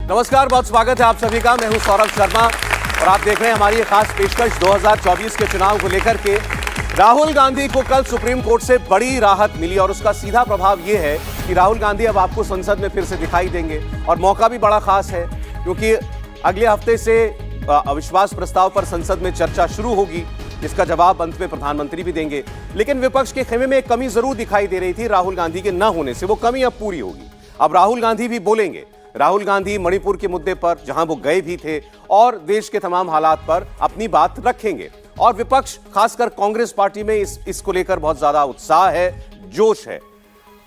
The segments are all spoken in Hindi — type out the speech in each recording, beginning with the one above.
नमस्कार, बहुत स्वागत है आप सभी का। मैं हूं सौरभ शर्मा और आप देख रहे हैं हमारी खास पेशकश 2024 के चुनाव को लेकर के। राहुल गांधी को कल सुप्रीम कोर्ट से बड़ी राहत मिली और उसका सीधा प्रभाव यह है कि राहुल गांधी अब आपको संसद में फिर से दिखाई देंगे और मौका भी बड़ा खास है क्योंकि अगले हफ्ते से अविश्वास प्रस्ताव पर संसद में चर्चा शुरू होगी, जिसका जवाब अंत में प्रधानमंत्री भी देंगे। लेकिन विपक्ष के खेमे में एक कमी जरूर दिखाई दे रही थी राहुल गांधी के न होने से। वो कमी अब पूरी होगी। अब राहुल गांधी भी बोलेंगे। राहुल गांधी मणिपुर के मुद्दे पर, जहां वो गए भी थे, और देश के तमाम हालात पर अपनी बात रखेंगे। और विपक्ष, खासकर कांग्रेस पार्टी में इसको लेकर बहुत ज्यादा उत्साह है, जोश है।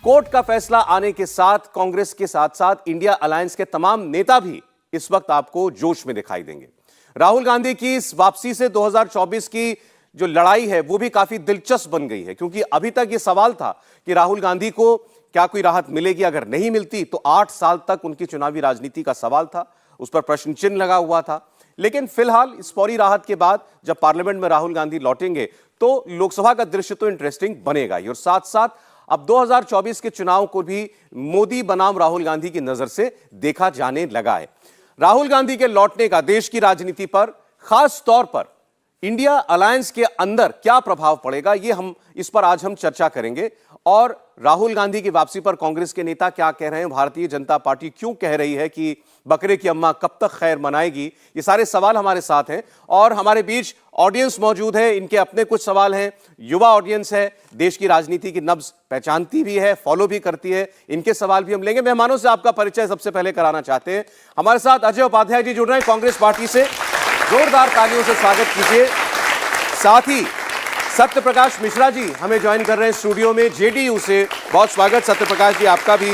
कोर्ट का फैसला आने के साथ कांग्रेस के साथ साथ इंडिया अलायंस के तमाम नेता भी इस वक्त आपको जोश में दिखाई देंगे। राहुल गांधी की इस वापसी से 2024 की जो लड़ाई है वो भी काफी दिलचस्प बन गई है, क्योंकि अभी तक ये सवाल था कि राहुल गांधी को क्या कोई राहत मिलेगी। अगर नहीं मिलती तो 8 साल तक उनकी चुनावी राजनीति का सवाल था, उस पर प्रश्न चिन्ह लगा हुआ था। लेकिन फिलहाल इस फौरी राहत के बाद जब पार्लियामेंट में राहुल गांधी लौटेंगे तो लोकसभा का दृश्य तो इंटरेस्टिंग बनेगा ही, और साथ साथ अब 2024 के चुनाव को भी मोदी बनाम राहुल गांधी की नजर से देखा जाने लगा है। राहुल गांधी के लौटने का देश की राजनीति पर, खास तौर पर इंडिया अलायंस के अंदर क्या प्रभाव पड़ेगा, इस पर आज हम चर्चा करेंगे। और राहुल गांधी की वापसी पर कांग्रेस के नेता क्या कह रहे हैं, भारतीय जनता पार्टी क्यों कह रही है कि बकरे की अम्मा कब तक खैर मनाएगी, ये सारे सवाल हमारे साथ हैं। और हमारे बीच ऑडियंस मौजूद है, इनके अपने कुछ सवाल हैं। युवा ऑडियंस है, देश की राजनीति की नब्ज पहचानती भी है, फॉलो भी करती है, इनके सवाल भी हम लेंगे। मेहमानों से आपका परिचय सबसे पहले कराना चाहते हैं। हमारे साथ अजय उपाध्याय जी जुड़ रहे हैं कांग्रेस पार्टी से, जोरदार तालियों से स्वागत कीजिए। साथ ही सत्य प्रकाश मिश्रा जी हमें ज्वाइन कर रहे हैं स्टूडियो में जेडीयू से, बहुत स्वागत सत्य प्रकाश जी आपका भी।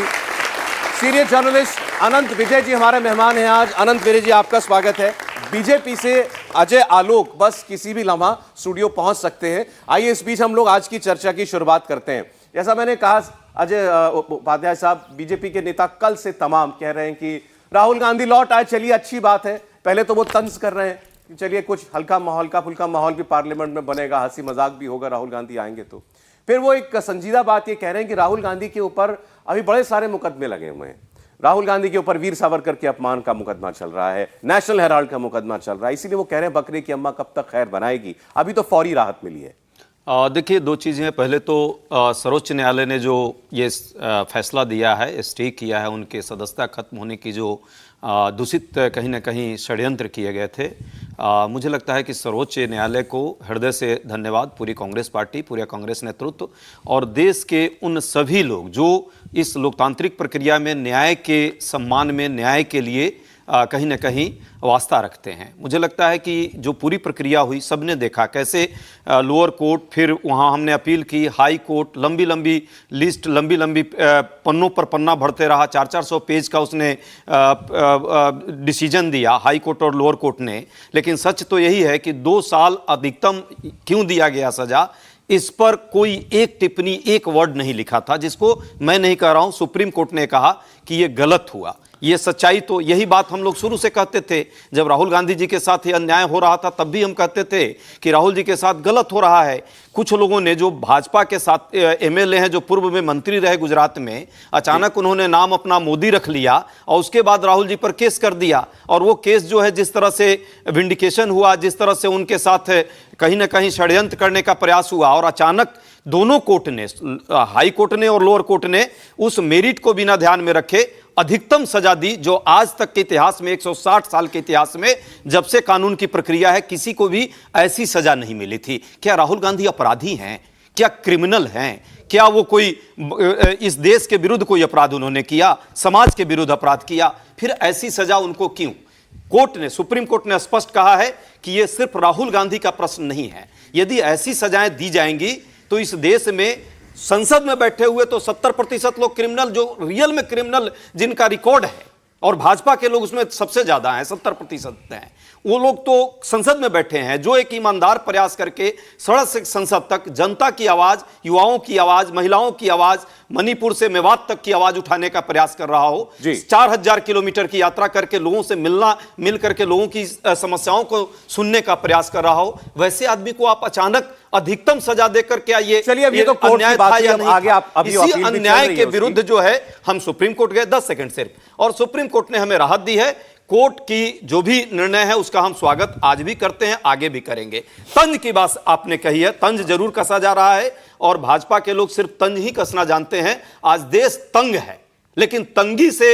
सीनियर जर्नलिस्ट अनंत विजय जी हमारे मेहमान हैं आज। अनंत विजय जी आपका स्वागत है। बीजेपी से अजय आलोक बस किसी भी लम्हा स्टूडियो पहुंच सकते हैं। आइए इस बीच हम लोग आज की चर्चा की शुरुआत करते हैं। जैसा मैंने कहा, अजय उपाध्याय साहब, बीजेपी के नेता कल से तमाम कह रहे हैं कि राहुल गांधी लौट आए, चलिए अच्छी बात है। पहले तो वो तंज कर रहे हैं, चलिए कुछ हल्का फुल्का माहौल भी पार्लियामेंट में बनेगा, हंसी मजाक भी होगा, राहुल गांधी आएंगे तो। फिर वो एक संजीदा बात ये कह रहे हैं कि राहुल गांधी के ऊपर अभी बड़े सारे मुकदमे लगे हुए हैं। राहुल गांधी के ऊपर वीर सावरकर के अपमान का मुकदमा चल रहा है, नेशनल हेराल्ड का मुकदमा चल रहा है, इसीलिए वो कह रहे हैं बकरे की अम्मा कब तक खैर बनाएगी। अभी तो फौरी राहत मिली है। देखिए, दो चीज़ें हैं। पहले तो सर्वोच्च न्यायालय ने जो ये फैसला दिया है, स्टे किया है उनके सदस्यता खत्म होने की, जो दूषित कहीं ना कहीं षड्यंत्र किए गए थे, मुझे लगता है कि सर्वोच्च न्यायालय को हृदय से धन्यवाद, पूरी कांग्रेस पार्टी, पूरे कांग्रेस नेतृत्व और देश के उन सभी लोग जो इस लोकतांत्रिक प्रक्रिया में न्याय के सम्मान में, न्याय के लिए कहीं ना कहीं वास्ता रखते हैं। मुझे लगता है कि जो पूरी प्रक्रिया हुई, सबने देखा कैसे लोअर कोर्ट, फिर वहाँ हमने अपील की, हाई कोर्ट, लंबी लंबी लिस्ट, लंबी लंबी पन्नों पर पन्ना भरते रहा, 400-400 पेज का उसने डिसीजन दिया, हाई कोर्ट और लोअर कोर्ट ने। लेकिन सच तो यही है कि 2 साल अधिकतम क्यों दिया गया सजा, इस पर कोई एक टिप्पणी, एक वर्ड नहीं लिखा था, जिसको मैं नहीं कह रहा हूं, सुप्रीम कोर्ट ने कहा कि यह गलत हुआ। ये सच्चाई तो, यही बात हम लोग शुरू से कहते थे। जब राहुल गांधी जी के साथ ये अन्याय हो रहा था तब भी हम कहते थे कि राहुल जी के साथ गलत हो रहा है। कुछ लोगों ने, जो भाजपा के साथ एमएलए हैं, जो पूर्व में मंत्री रहे गुजरात में, अचानक उन्होंने नाम अपना मोदी रख लिया और उसके बाद राहुल जी पर केस कर दिया। और वो केस जो है, जिस तरह से विंडिकेशन हुआ, जिस तरह से उनके साथ कहीं ना कहीं षड्यंत्र करने का प्रयास हुआ, और अचानक दोनों कोर्ट ने, हाई कोर्ट ने और लोअर कोर्ट ने, उस मेरिट को बिना ध्यान में रखे अधिकतम सजा दी, जो आज तक के इतिहास में, 160 साल के इतिहास में, जब से कानून की प्रक्रिया है, किसी को भी ऐसी सजा नहीं मिली थी। क्या राहुल गांधी अपराधी हैं? क्या क्रिमिनल हैं? क्या वो कोई इस देश के विरुद्ध कोई अपराध उन्होंने किया, समाज के विरुद्ध अपराध किया? फिर ऐसी सजा उनको क्यों? कोर्ट ने, सुप्रीम कोर्ट ने स्पष्ट कहा है कि यह सिर्फ राहुल गांधी का प्रश्न नहीं है। यदि ऐसी सजाएं दी जाएंगी तो इस देश में संसद में बैठे हुए तो 70% लोग क्रिमिनल, जो रियल में क्रिमिनल जिनका रिकॉर्ड है, और भाजपा के लोग उसमें सबसे ज्यादा हैं, 70% हैं, वो लोग तो संसद में बैठे हैं, जो एक ईमानदार प्रयास करके सड़क से संसद तक जनता की आवाज, युवाओं की आवाज, महिलाओं की आवाज, मणिपुर से मेवात तक की आवाज उठाने का प्रयास कर रहा हो, 4000 किलोमीटर की यात्रा करके लोगों से मिल करके लोगों की समस्याओं को सुनने का प्रयास कर रहा हो, वैसे आदमी को आप अचानक अधिकतम सजा देकर क्या ये चलिए, अब ये तो कोर्ट की अन्याय बात था है, या अब नहीं आगे था? आप अभी इसी अपील भी चल अन्याय रही के है उसकी। विरुद्ध जो है हम सुप्रीम कोर्ट गए 10 सेकंड सिर्फ, और सुप्रीम कोर्ट ने हमें राहत दी है। कोर्ट की जो भी निर्णय है उसका हम स्वागत आज भी करते हैं, आगे भी करेंगे। तंज की बात आपने कही है, तंज जरूर कसा जा रहा है और भाजपा के लोग सिर्फ तंज ही कसना जानते हैं। आज देश तंग है, लेकिन तंगी से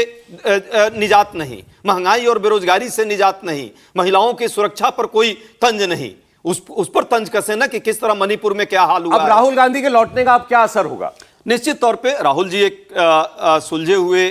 निजात नहीं, महंगाई और बेरोजगारी से निजात नहीं, महिलाओं की सुरक्षा पर कोई तंज नहीं, उस पर तंज कसे ना कि किस तरह मणिपुर में क्या हाल हुआ अब है। राहुल गांधी के लौटने का अब क्या असर होगा? निश्चित तौर पे राहुल जी एक सुलझे हुए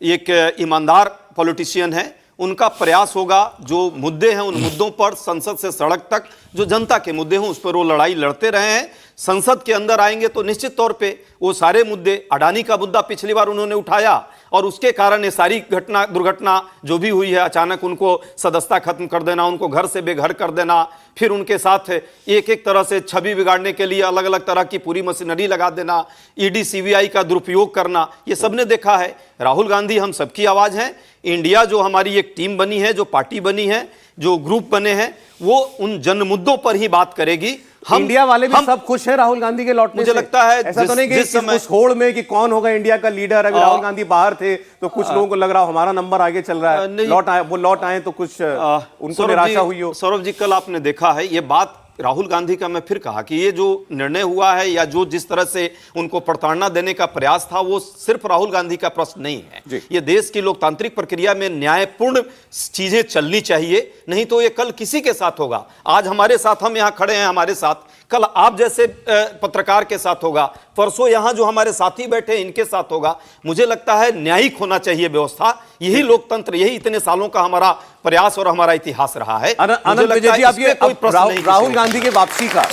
एक ईमानदार पॉलिटिशियन है। उनका प्रयास होगा जो मुद्दे हैं उन मुद्दों पर, संसद से सड़क तक जो जनता के मुद्दे हैं उस पर वो लड़ाई लड़ते रहे हैं। संसद के अंदर आएंगे तो निश्चित तौर पे वो सारे मुद्दे, अडानी का मुद्दा पिछली बार उन्होंने उठाया और उसके कारण ये सारी दुर्घटना जो भी हुई है, अचानक उनको सदस्यता खत्म कर देना, उनको घर से बेघर कर देना, फिर उनके साथ एक एक तरह से छवि बिगाड़ने के लिए अलग अलग तरह की पूरी मशीनरी लगा देना, ईडी सीबीआई का दुरुपयोग करना, ये सबने देखा है। राहुल गांधी हम सबकी आवाज हैं। इंडिया जो हमारी एक टीम बनी है, जो पार्टी बनी है, जो ग्रुप बने हैं, वो उन जन मुद्दों पर ही बात करेगी। इंडिया वाले भी सब खुश हैं राहुल गांधी के लौटने मुझे से? लगता है ऐसा तो नहीं कि उस होड़ में कि कौन होगा इंडिया का लीडर, अगर राहुल गांधी बाहर थे तो कुछ लोगों को लग रहा हो हमारा नंबर आगे चल रहा है, लौट आए तो कुछ उनको निराशा हुई हो। सौरभ जी, कल आपने देखा है ये बात राहुल गांधी का, मैं फिर कहा कि ये जो निर्णय हुआ है या जो जिस तरह से उनको प्रताड़ना देने का प्रयास था, वो सिर्फ राहुल गांधी का प्रश्न नहीं है। ये देश की लोकतांत्रिक प्रक्रिया में न्यायपूर्ण चीजें चलनी चाहिए, नहीं तो ये कल किसी के साथ होगा। आज हमारे साथ, हम यहां खड़े हैं हमारे साथ, कल आप जैसे पत्रकार के साथ होगा, परसों यहां जो हमारे साथी बैठे इनके साथ होगा। मुझे लगता है न्यायिक होना चाहिए व्यवस्था, यही लोकतंत्र, यही इतने सालों का हमारा प्रयास और हमारा इतिहास रहा है। अनंत विजय जी, आप ये राहुल गांधी की वापसी का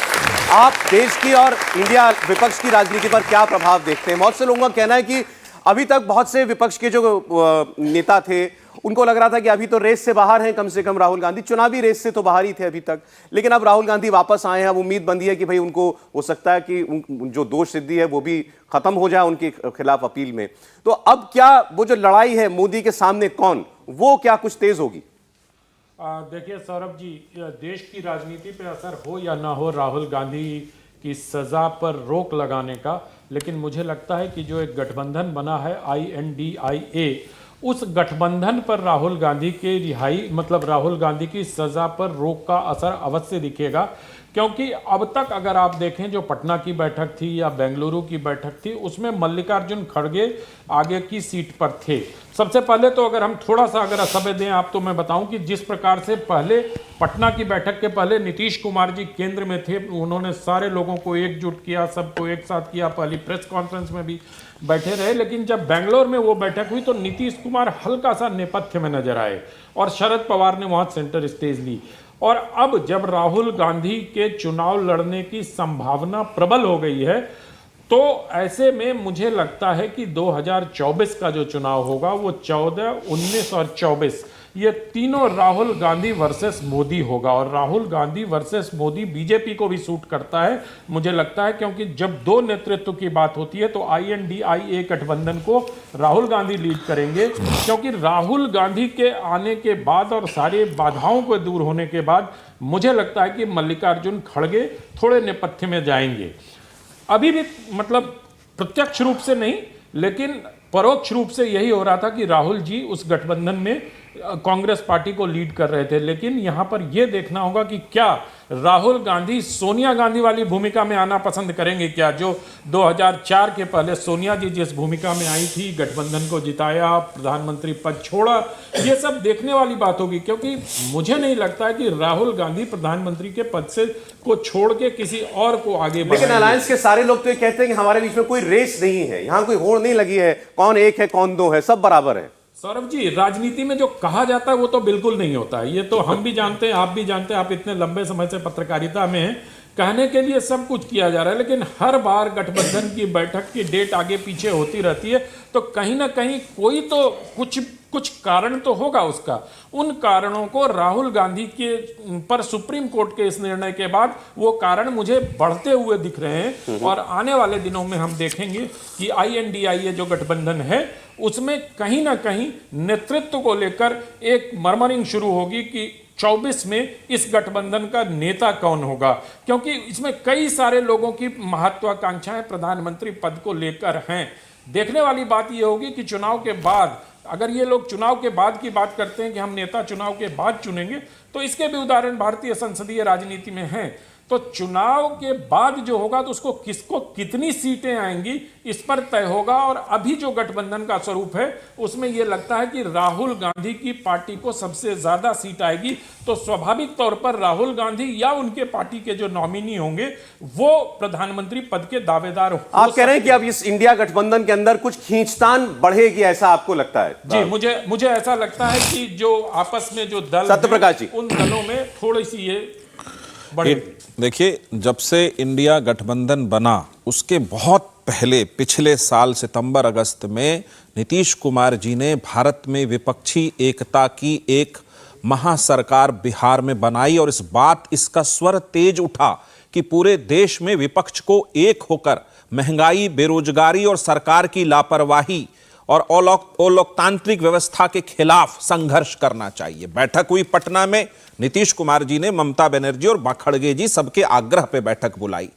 आप देश की और इंडिया विपक्ष की राजनीति पर क्या प्रभाव देखते हैं? बहुत से लोगों का कहना है कि अभी तक बहुत से विपक्ष के जो नेता थे उनको लग रहा था कि अभी तो रेस से बाहर हैं, कम से कम राहुल गांधी चुनावी रेस से तो बाहर ही थे अभी तक, लेकिन अब राहुल गांधी वापस आए हैं। अब उम्मीद बंधी है कि भाई उनको हो सकता है कि जो दोष सिद्धि है वो भी खत्म हो जाए उनके खिलाफ अपील में। तो अब क्या वो जो लड़ाई है मोदी के सामने कौन, वो क्या कुछ तेज होगी? देखिए सौरभ जी, देश की राजनीति पे असर हो या ना हो राहुल गांधी की सजा पर रोक लगाने का, लेकिन मुझे लगता है कि जो एक गठबंधन बना है INDIA, उस गठबंधन पर राहुल गांधी के रिहाई, मतलब राहुल गांधी की सजा पर रोक का असर अवश्य दिखेगा। क्योंकि अब तक अगर आप देखें, जो पटना की बैठक थी या बेंगलुरु की बैठक थी, उसमें मल्लिकार्जुन खड़गे आगे की सीट पर थे। सबसे पहले तो अगर हम थोड़ा सा अगर समय दें आप, तो मैं बताऊं कि जिस प्रकार से पहले पटना की बैठक के पहले नीतीश कुमार जी केंद्र में थे, उन्होंने सारे लोगों को एकजुट किया, सबको एक साथ किया, पहली प्रेस कॉन्फ्रेंस में भी बैठे रहे। लेकिन जब बेंगलोर में वो बैठक हुई तो नीतीश कुमार हल्का सा नेपथ्य में नजर आए और शरद पवार ने वहां सेंटर स्टेज ली। और अब जब राहुल गांधी के चुनाव लड़ने की संभावना प्रबल हो गई है, तो ऐसे में मुझे लगता है कि 2024 का जो चुनाव होगा वो 14, 19 और 24, ये तीनों राहुल गांधी वर्सेस मोदी होगा। और राहुल गांधी वर्सेस मोदी बीजेपी को भी सूट करता है मुझे लगता है, क्योंकि जब दो नेतृत्व की बात होती है तो INDIA गठबंधन को राहुल गांधी लीड करेंगे, क्योंकि राहुल गांधी के आने के बाद और सारी बाधाओं को दूर होने के बाद मुझे लगता है कि मल्लिकार्जुन खड़गे थोड़े नेपथ्य में जाएंगे। अभी भी मतलब प्रत्यक्ष रूप से नहीं, लेकिन परोक्ष रूप से यही हो रहा था कि राहुल जी उस गठबंधन में कांग्रेस पार्टी को लीड कर रहे थे। लेकिन यहां पर यह देखना होगा कि क्या राहुल गांधी सोनिया गांधी वाली भूमिका में आना पसंद करेंगे क्या, जो 2004 के पहले सोनिया जी जिस भूमिका में आई थी, गठबंधन को जिताया, प्रधानमंत्री पद छोड़ा, ये सब देखने वाली बात होगी। क्योंकि मुझे नहीं लगता है कि राहुल गांधी प्रधानमंत्री के पद से को छोड़ के किसी और को आगे बढ़ाएंगे। लेकिन अलायंस के सारे लोग तो ये कहते हैं कि हमारे बीच में कोई रेस नहीं है, यहाँ कोई होड़ नहीं लगी है, कौन एक है कौन दो है, सब बराबर है। सौरभ जी, राजनीति में जो कहा जाता है वो तो बिल्कुल नहीं होता है, ये तो हम भी जानते हैं, आप भी जानते हैं, आप इतने लंबे समय से पत्रकारिता में हैं। कहने के लिए सब कुछ किया जा रहा है, लेकिन हर बार गठबंधन की बैठक की डेट आगे पीछे होती रहती है, तो कहीं ना कहीं कोई तो कुछ कारण तो होगा उसका। उन कारणों को राहुल गांधी के पर सुप्रीम कोर्ट के इस निर्णय के बाद वो कारण मुझे बढ़ते हुए दिख रहे हैं। और आने वाले दिनों में हम देखेंगे कि INDIA जो गठबंधन है उसमें कहीं ना कहीं नेतृत्व को लेकर एक मरमरिंग शुरू होगी कि 2024 में इस गठबंधन का नेता कौन होगा, क्योंकि इसमें कई सारे लोगों की महत्वाकांक्षाएं प्रधानमंत्री पद को लेकर हैं। देखने वाली बात यह होगी कि चुनाव के बाद, अगर ये लोग चुनाव के बाद की बात करते हैं कि हम नेता चुनाव के बाद चुनेंगे, तो इसके भी उदाहरण भारतीय संसदीय राजनीति में हैं। तो चुनाव के बाद जो होगा तो उसको किसको कितनी सीटें आएंगी इस पर तय होगा। और अभी जो गठबंधन का स्वरूप है उसमें यह लगता है कि राहुल गांधी की पार्टी को सबसे ज्यादा सीट आएगी। तो स्वाभाविक तौर पर राहुल गांधी या उनके पार्टी के जो नॉमिनी होंगे वो प्रधानमंत्री पद के दावेदार हो। आप कह रहे हैं कि अब इस इंडिया गठबंधन के अंदर कुछ खींचतान बढ़ेगी, ऐसा आपको लगता है? जी, मुझे ऐसा लगता है कि जो आपस में जो दल सत्यप्रकाश जी, उन दलों में थोड़ी सी ये देखिए, जब से इंडिया गठबंधन बना उसके बहुत पहले पिछले साल सितंबर अगस्त में नीतीश कुमार जी ने भारत में विपक्षी एकता की एक महासरकार बिहार में बनाई और इसका स्वर तेज उठा कि पूरे देश में विपक्ष को एक होकर महंगाई, बेरोजगारी और सरकार की लापरवाही और अलोकतांत्रिक व्यवस्था के खिलाफ संघर्ष करना चाहिए। बैठक हुई पटना में, नीतीश कुमार जी ने ममता बनर्जी और खड़गे जी सबके आग्रह पे बैठक बुलाई।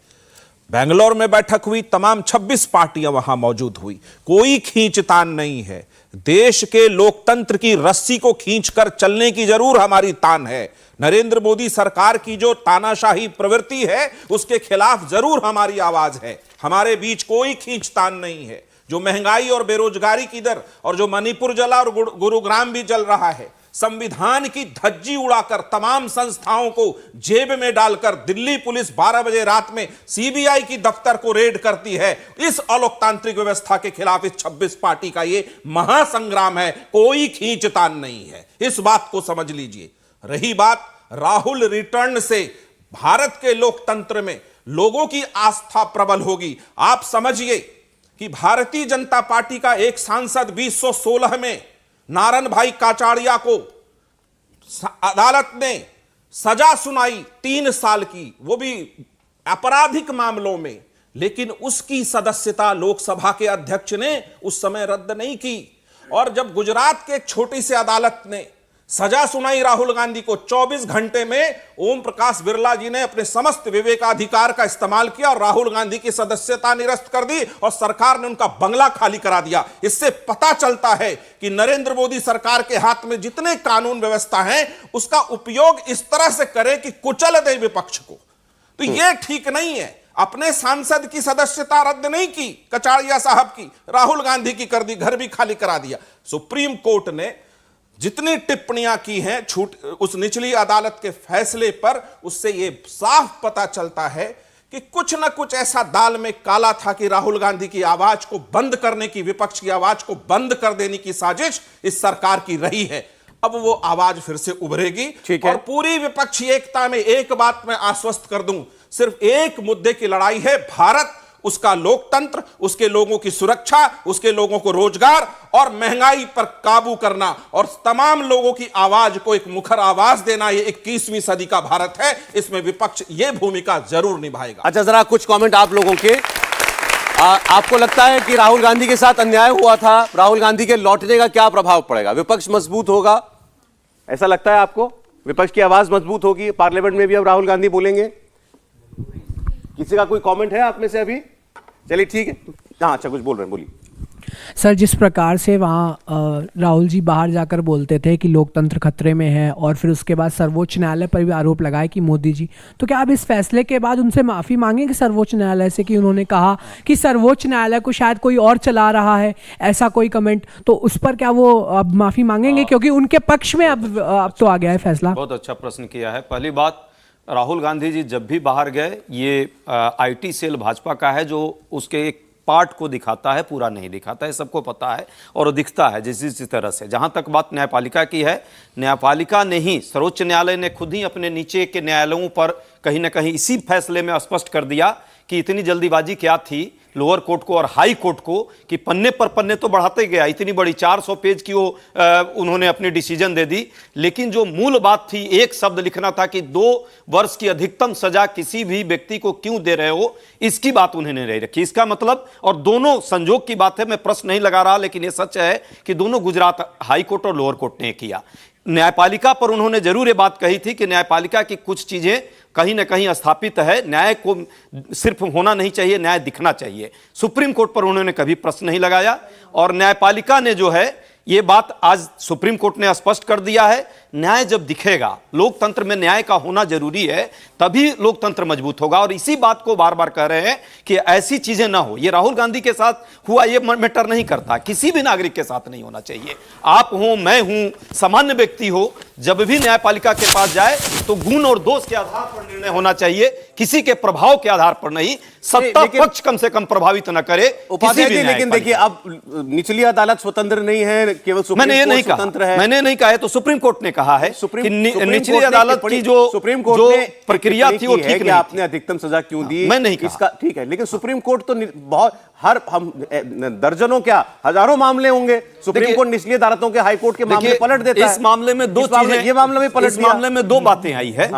बेंगलोर में बैठक हुई, तमाम 26 पार्टियां वहां मौजूद हुई। कोई खींचतान नहीं है। देश के लोकतंत्र की रस्सी को खींचकर चलने की जरूर हमारी तान है। नरेंद्र मोदी सरकार की जो तानाशाही प्रवृत्ति है उसके खिलाफ जरूर हमारी आवाज है। हमारे बीच कोई खींचतान नहीं है। जो महंगाई और बेरोजगारी की दर और जो मणिपुर जला और गुरुग्राम भी जल रहा है, संविधान की धज्जी उड़ाकर तमाम संस्थाओं को जेब में डालकर दिल्ली पुलिस 12 बजे रात में सीबीआई की दफ्तर को रेड करती है। इस अलोकतांत्रिक व्यवस्था के खिलाफ इस 26 पार्टी का ये महासंग्राम है। कोई खींचतान नहीं है, इस बात को समझ लीजिए। रही बात राहुल रिटर्न से भारत के लोकतंत्र में लोगों की आस्था प्रबल होगी। आप समझिए कि भारतीय जनता पार्टी का एक सांसद 2016 में नारायण भाई काचाड़िया को अदालत ने सजा सुनाई 3 साल की, वो भी आपराधिक मामलों में, लेकिन उसकी सदस्यता लोकसभा के अध्यक्ष ने उस समय रद्द नहीं की। और जब गुजरात के एक छोटी सी अदालत ने सजा सुनाई राहुल गांधी को, 24 घंटे में ओम प्रकाश बिरला जी ने अपने समस्त विवेकाधिकार का इस्तेमाल किया और राहुल गांधी की सदस्यता निरस्त कर दी और सरकार ने उनका बंगला खाली करा दिया। इससे पता चलता है कि नरेंद्र मोदी सरकार के हाथ में जितने कानून व्यवस्था है उसका उपयोग इस तरह से करे कि कुचल दे विपक्ष को। तो यह ठीक नहीं है। अपने सांसद की सदस्यता रद्द नहीं की कचाड़िया साहब की, राहुल गांधी की कर दी, घर भी खाली करा दिया। सुप्रीम कोर्ट ने जितनी टिप्पणियां की हैं उस निचली अदालत के फैसले पर, उससे यह साफ पता चलता है कि कुछ ना कुछ ऐसा दाल में काला था कि राहुल गांधी की आवाज को बंद करने की, विपक्ष की आवाज को बंद कर देने की साजिश इस सरकार की रही है। अब वो आवाज फिर से उभरेगी और पूरी विपक्षी एकता में एक बात मैं आश्वस्त कर दूं, सिर्फ एक मुद्दे की लड़ाई है, भारत, उसका लोकतंत्र, उसके लोगों की सुरक्षा, उसके लोगों को रोजगार और महंगाई पर काबू करना और तमाम लोगों की आवाज को एक मुखर आवाज देना। ये 21वीं सदी का भारत है, इसमें विपक्ष ये भूमिका जरूर निभाएगा। अच्छा, जरा कुछ कमेंट आप लोगों के। आपको लगता है कि राहुल गांधी के साथ अन्याय हुआ था, राहुल गांधी के लौटने का क्या प्रभाव पड़ेगा? विपक्ष मजबूत होगा, ऐसा लगता है आपको? विपक्ष की आवाज मजबूत होगी, पार्लियामेंट में भी अब राहुल गांधी बोलेंगे? किसी का कोई कमेंट है आप में से अभी? चलिए ठीक है। हाँ, अच्छा, कुछ बोल रहे हैं, बोलिए। सर, जिस प्रकार से वहाँ राहुल जी बाहर जाकर बोलते थे कि लोकतंत्र खतरे में है और फिर उसके बाद सर्वोच्च न्यायालय पर भी आरोप लगाए कि मोदी जी, तो क्या आप इस फैसले के बाद उनसे माफ़ी मांगेंगे सर्वोच्च न्यायालय से कि उन्होंने कहा कि सर्वोच्च न्यायालय को शायद कोई और चला रहा है, ऐसा कोई कमेंट, तो उस पर क्या वो अब माफ़ी मांगेंगे क्योंकि उनके पक्ष में अब तो आ गया है फैसला? बहुत अच्छा प्रश्न किया है। पहली बात, राहुल गांधी जी जब भी बाहर गए, ये आईटी सेल भाजपा का है जो उसके एक पार्ट को दिखाता है, पूरा नहीं दिखाता है, सबको पता है और वो दिखता है जिस तरह से। जहां तक बात न्यायपालिका की है, न्यायपालिका ने ही, सर्वोच्च न्यायालय ने खुद ही अपने नीचे के न्यायालयों पर कहीं ना कहीं इसी फैसले में स्पष्ट कर दिया कि इतनी जल्दीबाजी क्या थी लोअर कोर्ट को और हाई कोर्ट को कि पन्ने पर पन्ने तो बढ़ाते गया, इतनी बड़ी 400 पेज की वो उन्होंने अपनी डिसीजन दे दी, लेकिन जो मूल बात थी, एक शब्द लिखना था कि 2 वर्ष की अधिकतम सजा किसी भी व्यक्ति को क्यों दे रहे हो, इसकी बात उन्होंने नहीं रखी। इसका मतलब, और दोनों संजोग की बात है, मैं प्रश्न नहीं लगा रहा, लेकिन यह सच है कि दोनों गुजरात हाई कोर्ट और लोअर कोर्ट ने किया। न्यायपालिका पर उन्होंने जरूर ये बात कही थी कि न्यायपालिका की कुछ चीजें कहीं ना कहीं स्थापित है, न्याय को सिर्फ होना नहीं चाहिए, न्याय दिखना चाहिए। सुप्रीम कोर्ट पर उन्होंने कभी प्रश्न नहीं लगाया और न्यायपालिका ने जो है ये बात आज सुप्रीम कोर्ट ने स्पष्ट कर दिया है, न्याय जब दिखेगा, लोकतंत्र में न्याय का होना जरूरी है, तभी लोकतंत्र मजबूत होगा। और इसी बात को बार बार कह रहे हैं कि ऐसी चीजें ना हो। ये राहुल गांधी के साथ हुआ ये मैटर नहीं करता, किसी भी नागरिक के साथ नहीं होना चाहिए। आप हो, मैं हूं, सामान्य व्यक्ति हो, जब भी न्यायपालिका के पास जाए तो गुण और दोष के आधार पर निर्णय होना चाहिए, किसी के प्रभाव के आधार पर नहीं। सत्ता पक्ष कम से कम प्रभावित न करे किसी भी। लेकिन देखिए, अब निचली अदालत स्वतंत्र नहीं है, केवल मैंने ये नहीं कहा, मैंने नहीं कहा है, तो सुप्रीम कोर्ट ने कहा है कि निचली अदालत की जो सुप्रीम कोर्ट ने प्रक्रिया थी वो ठीक नहीं, आपने अधिकतम सजा क्यों दी, मैं नहीं कहा। इसका ठीक है, लेकिन सुप्रीम कोर्ट तो बहुत हम दर्जनों क्या हजारों मामले होंगे, सुप्रीम कोर्ट निचली अदालतों के हाई कोर्ट के मामले पलट देता है। इस मामले में दो चीजें, ये मामले में पलट इस मामले में दो बातें आई है।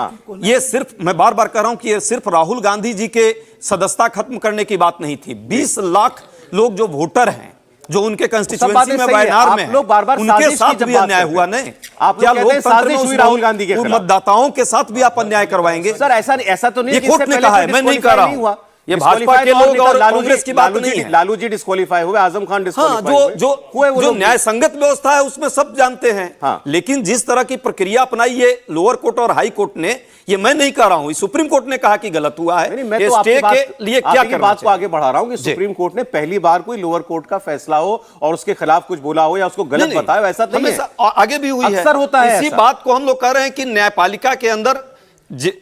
ये सिर्फ, मैं बार बार कह रहा हूं कि ये सिर्फ राहुल गांधी जी के सदस्यता खत्म करने की बात नहीं थी। 20 लाख लोग जो वोटर हैं, जो उनके कंस्टिट्यूएंसी में वायनाड में लोग बार-बार उनके साथ भी अन्याय हुआ नहीं। क्या लोकतंत्र में राहुल गांधी के मतदाताओं के साथ भी आप अन्याय करवाएंगे? सर ऐसा तो नहीं, ये कोर्ट ने कहा है, मैं नहीं कह रहा हूं। ये भाजपा के लोग और कांग्रेस की बात नहीं है। लालू जी डिस्क्वालीफाई हुए, आजम खान डिस्क्वालीफाई हुए। जो न्याय संगत व्यवस्था है उसमें सब जानते हैं। लेकिन जिस तरह की प्रक्रिया अपनाई है लोअर कोर्ट और हाई कोर्ट ने, ये मैं नहीं कह रहा हूं, सुप्रीम कोर्ट ने कहा कि गलत हुआ है। मैं तो स्टे के लिए क्या करना, बात को आगे बढ़ा रहा हूं कि सुप्रीम कोर्ट ने पहली बार कोई लोअर कोर्ट का फैसला हो और उसके खिलाफ कुछ बोला हो या उसको गलत बताया, ऐसा तो नहीं है, आगे भी हुई है, अक्सर होता है। इसी बात को हम लोग कह रहे हैं कि न्यायपालिका के अंदर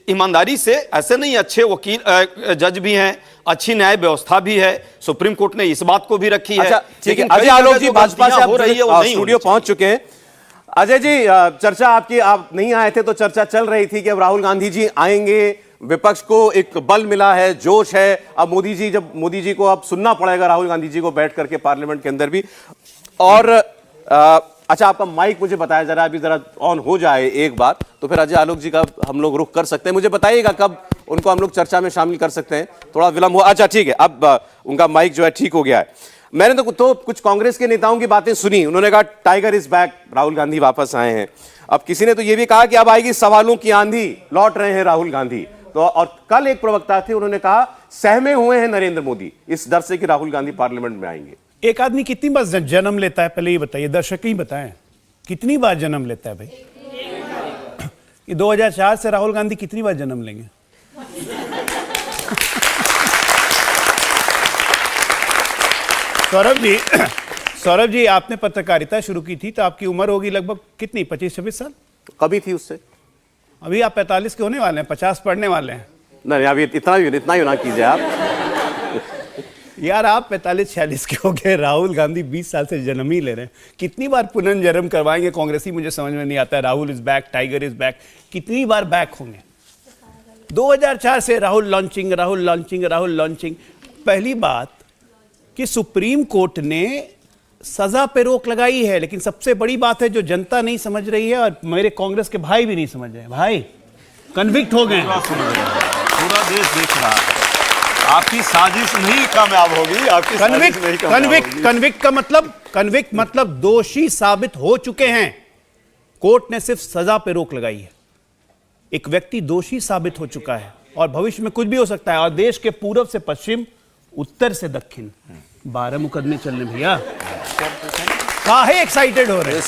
ईमानदारी से, ऐसे नहीं, अच्छे वकील जज भी हैं, अच्छी न्याय व्यवस्था भी है, सुप्रीम कोर्ट ने इस बात को भी रखी है। ठीक है, अजय आलोक जी भाजपा से हो रही है, वो स्टूडियो पहुंच चुके हैं। अजय जी, चर्चा आपकी, आप नहीं आए थे तो चर्चा चल रही थी कि अब राहुल गांधी जी आएंगे, विपक्ष को एक बल मिला है, जोश है। अब मोदी जी को अब सुनना पड़ेगा राहुल गांधी जी को बैठ करके पार्लियामेंट के अंदर भी। और अच्छा, आपका माइक मुझे बताया जरा, अभी जरा ऑन हो जाए एक बार, तो फिर अजय आलोक जी का हम लोग रुख कर सकते हैं। मुझे बताइएगा कब उनको हम लोग चर्चा में शामिल कर सकते हैं, थोड़ा विलंब हुआ। अच्छा ठीक है, अब उनका माइक जो है ठीक हो गया है। मैंने तो कुछ कांग्रेस के नेताओं की बातें सुनी, उन्होंने कहा tiger is back, Rahul Gandhi वापस आए हैं। अब किसी ने तो यह भी कहा कि अब आएगी सवालों की आंधी, लौट रहे हैं राहुल गांधी। तो और कल एक प्रवक्ता थे, उन्होंने कहा सहमे हुए हैं नरेंद्र मोदी इस डर से कि राहुल गांधी पार्लियामेंट में आएंगे। एक आदमी कितनी बार जन्म लेता है, पहले ये बताइए, दर्शक ही बताएं, कितनी बार जन्म लेता है भाई? ये 2004 से राहुल गांधी कितनी बार जन्म लेंगे? सौरभ जी, आपने पत्रकारिता शुरू की थी तो आपकी उम्र होगी लगभग कितनी, 25-26 साल? कभी थी उससे। अभी आप 45 के होने वाले हैं, 50 पढ़ने वाले हैं। नहीं, अभी इतना ही ना कीजिए आप। यार, आप 45-46 के हो गए, राहुल गांधी 20 साल से जन्म ही ले रहे हैं। कितनी बार पुनर्जन्म करवाएंगे कांग्रेसी, मुझे समझ में नहीं आता है। Rahul is back, tiger is back, कितनी बार बैक होंगे? 2004 से राहुल लॉन्चिंग। पहली बात कि सुप्रीम कोर्ट ने सजा पे रोक लगाई है, लेकिन सबसे बड़ी बात है जो जनता नहीं समझ रही है और मेरे कांग्रेस के भाई भी नहीं समझ रहे, भाई कन्विक्ट हो गए। पूरा देश देख रहा है, आपकी साजिश नहीं कामयाब होगी, आपकी कन्विक्ट मतलब दोषी साबित हो चुके हैं। कोर्ट ने सिर्फ सजा पे रोक लगाई है। एक व्यक्ति दोषी साबित हो चुका है और भविष्य में कुछ भी हो सकता है। और देश के पूर्व से पश्चिम, उत्तर से दक्षिण 12 मुकदमे चलने, भैया काहे एक्साइटेड हो रहे हैं?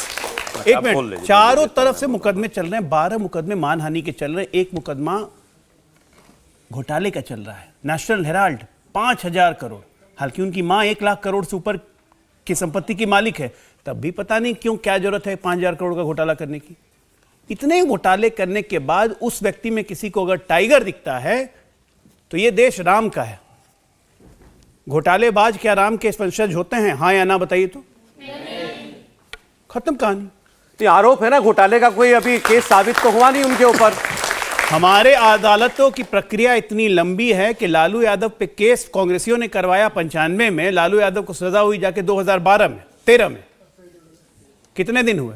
एक मिनट, चारों तरफ से मुकदमे चल रहे हैं, 12 मुकदमे मानहानि के चल रहे हैं, एक मुकदमा घोटाले का चल रहा है। नेशनल हेराल्ड 5000 करोड़, हालांकि उनकी मां 1 लाख करोड़ से ऊपर की संपत्ति की मालिक है, तब भी पता नहीं क्यों क्या जरूरत है 5000 करोड़ का घोटाला करने की। इतने घोटाले करने के बाद उस व्यक्ति में किसी को अगर टाइगर दिखता है तो यह देश राम का है। घोटालेबाज क्या राम के वंशज होते हैं? हाँ या ना बताइए तो। खत्म कहानी। तो आरोप है ना घोटाले का, कोई अभी केस साबित तो हुआ नहीं उनके ऊपर। हमारे अदालतों की प्रक्रिया इतनी लंबी है कि लालू यादव पे केस कांग्रेसियों ने करवाया 95 में, लालू यादव को सजा हुई जाके 2012 में, 13 में। कितने दिन हुए?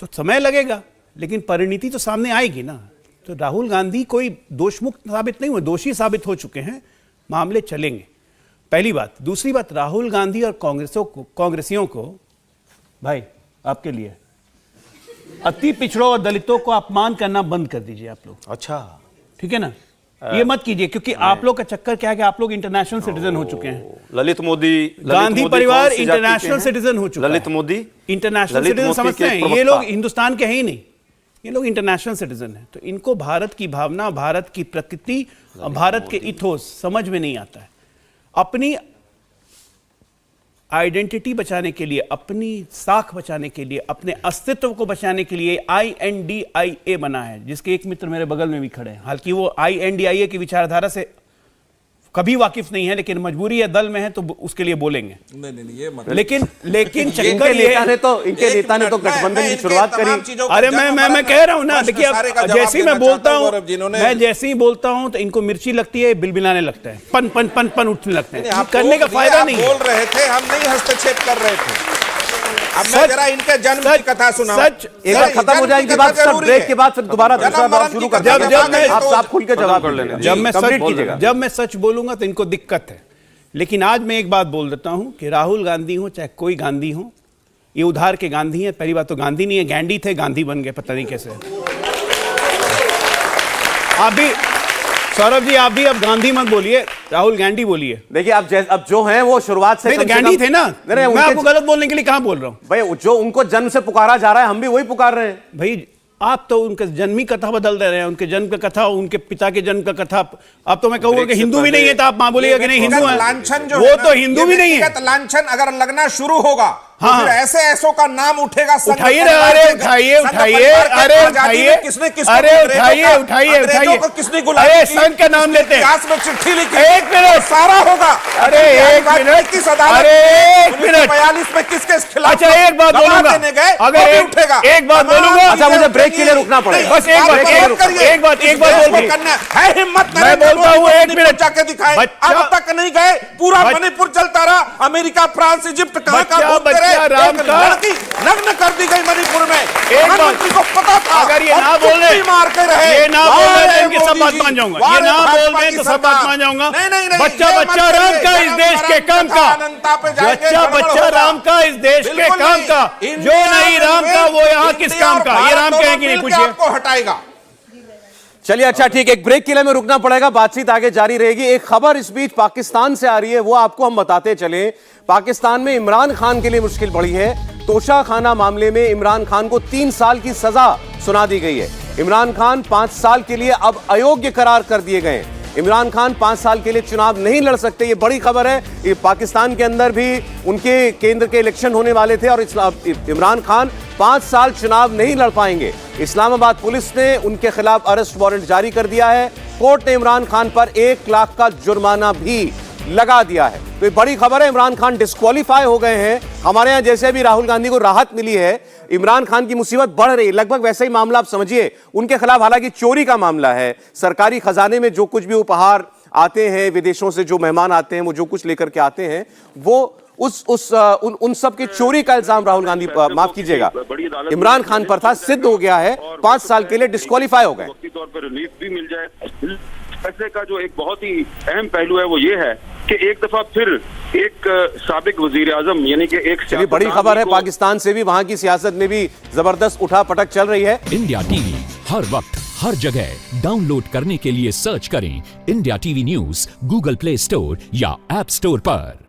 तो समय लगेगा, लेकिन परिणति तो सामने आएगी ना। तो राहुल गांधी कोई दोषमुक्त साबित नहीं हुए, दोषी साबित हो चुके हैं, मामले चलेंगे। पहली बात। दूसरी बात, राहुल गांधी और कांग्रेसियों को, भाई आपके लिए अति पिछड़ों और दलितों को अपमान करना बंद कर दीजिए आप लोग, अच्छा, ठीक है ना? ये मत कीजिए, क्योंकि आप लोग का चक्कर क्या है कि आप लोग इंटरनेशनल सिटीजन हो चुके हैं। ललित मोदी, गांधी परिवार इंटरनेशनल सिटीजन हो चुका है। ललित मोदी इंटरनेशनल सिटीजन समझते हैं, ये लोग हिंदुस्तान के हैं ही नहीं, ये लोग इंटरनेशनल सिटीजन हैं। तो इनको भारत की भावना, भारत की प्रकृति, भारत के इथोस समझ में नहीं आता है। अपनी आइडेंटिटी बचाने के लिए, अपनी साख बचाने के लिए, अपने अस्तित्व को बचाने के लिए INDIA बना है, जिसके एक मित्र मेरे बगल में भी खड़े हैं। हालांकि वो INDIA की विचारधारा से कभी वाकिफ नहीं है, लेकिन मजबूरी है, दल में है तो उसके लिए बोलेंगे। नहीं ये मत। लेकिन चक्कर इनके ये नेता ने तो गठबंधन की शुरुआत करी। अरे मैं कह रहा हूं ना, देखिए जैसे ही मैं बोलता हूं, मैं जैसे ही बोलता हूं तो इनको मिर्ची लगती है, बिलबिलाने लगता है, पन पन पन पन उठने लगते हैं। करने का फायदा नहीं। बोल रहे थे, हम नहीं हस्तक्षेप कर रहे थे। अब मैं जरा इनके जन्म की कथा सुनाऊं। सच एक बार खत्म हो जाएगी बात, सब ब्रेक के बाद फिर दोबारा दूसरा दौर शुरू कर देंगे। आप साफ खुल के जवाब कर लेना। जब मैं सच बोलूंगा तो इनको दिक्कत है। लेकिन आज मैं एक बात बोल देता हूं कि राहुल गांधी हो चाहे कोई गांधी हो, ये उधार के गांधी है। पहली बात तो गांधी नहीं है, गैंडी थे, गांधी बन गए, पता नहीं कैसे। आप भी सौरभ जी, आप भी अब गांधी मत बोलिए, राहुल गांधी बोलिए। देखिए अब जो हैं वो शुरुआत से नहीं तो गांधी थे ना। मैं आपको गलत बोलने के लिए कहां बोल रहा हूं भाई? जो उनको जन्म से पुकारा जा रहा है, हम भी वही पुकार रहे हैं भाई। आप तो उनके जन्मी कथा बदल दे रहे हैं, उनके जन्म का कथा, उनके पिता के जन्म का कथा। अब तो मैं कहूंगा कि हिंदू भी नहीं है, तो आप मां बोलेगा कि नहीं हिंदू है। लांछन जो वो तो हिंदू भी नहीं है। लांछन अगर लगना शुरू होगा, हाँ, फिर ऐसे ऐसों का नाम उठेगा। उठाइए, अरे उठाइए, किसने किसने अरे संघ का नाम लेते हैं, में चिट्ठी लिखी, एक मिनट सारा होगा। अरे एक मिनट, किस अदालत, अरे एक मिनट, 42 में किसके खिलाफ? अच्छा एक बात बोलूंगा, अगर उठेगा एक बात बोलूंगा। अच्छा मुझे ब्रेक के लिए रुकना पड़ेगा, बस एक बात है हिम्मत, मैं बोलता हूँ, एक मिनट जाके दिखाए। अब तक नहीं गए, पूरा मणिपुर चलता रहा, अमेरिका, फ्रांस, इजिप्ट कहां लड़की नग्न कर दी गई मणिपुर में। प्रधानमंत्री को पता था, अगर ये ना बोल रहे, मार के रहे, ये ना बोल रहे, इनकी सब बात मान जाऊंगा। ये ना बोल रहे तो सब बात मान जाऊंगा। बच्चा राम का इस देश के काम का, बच्चा राम का इस देश के काम का, जो नहीं राम का वो यहाँ किस काम का? ये राम कहेंगे नहीं, पूछिए। आपको हटाएगा। चलिए अच्छा ठीक है, एक ब्रेक के लिए हमें रुकना पड़ेगा, बातचीत आगे जारी रहेगी। एक खबर इस बीच पाकिस्तान से आ रही है, वो आपको हम बताते चले। पाकिस्तान में इमरान खान के लिए मुश्किल बढ़ी है। तोशाखाना मामले में इमरान खान को 3 साल की सजा सुना दी गई है। इमरान खान 5 साल के लिए अब अयोग्य करार कर दिए गए। इमरान खान 5 साल के लिए चुनाव नहीं लड़ सकते, ये बड़ी खबर है। ये पाकिस्तान के अंदर भी उनके केंद्र के इलेक्शन होने वाले थे और इमरान खान 5 साल चुनाव नहीं लड़ पाएंगे। इस्लामाबाद पुलिस ने उनके खिलाफ अरेस्ट वारंट जारी कर दिया है। कोर्ट ने इमरान खान पर 1 लाख का जुर्माना भी लगा दिया है। तो ये बड़ी खबर है, इमरान खान डिस्क्वालीफाई हो गए हैं। हमारे यहां जैसे भी राहुल गांधी को राहत मिली है, इमरान खान की मुसीबत बढ़ रही है। लगभग वैसा ही मामला आप समझिए उनके खिलाफ, हालांकि चोरी का मामला है। सरकारी खजाने में जो कुछ भी उपहार आते हैं, विदेशों से जो मेहमान आते हैं, वो जो कुछ लेकर के आते हैं, वो उन सब के चोरी का इल्जाम राहुल गांधी, माफ कीजिएगा, इमरान खान पर था, सिद्ध हो गया है। 5 साल के लिए डिस्क्वालीफाई हो गए। वक्ती तौर पर रिलीफ भी मिल जाए। फैसले का जो एक बहुत ही अहम पहलू है वो ये है कि एक दफा फिर एक साबिक वजीर आजम यानी कि एक, चलिए बड़ी खबर है, पाकिस्तान से भी, वहां की सियासत में भी जबरदस्त उठा पटक चल रही है। इंडिया टीवी हर वक्त हर जगह डाउनलोड करने के लिए सर्च करें India TV news Google play store या ऐप स्टोर पर।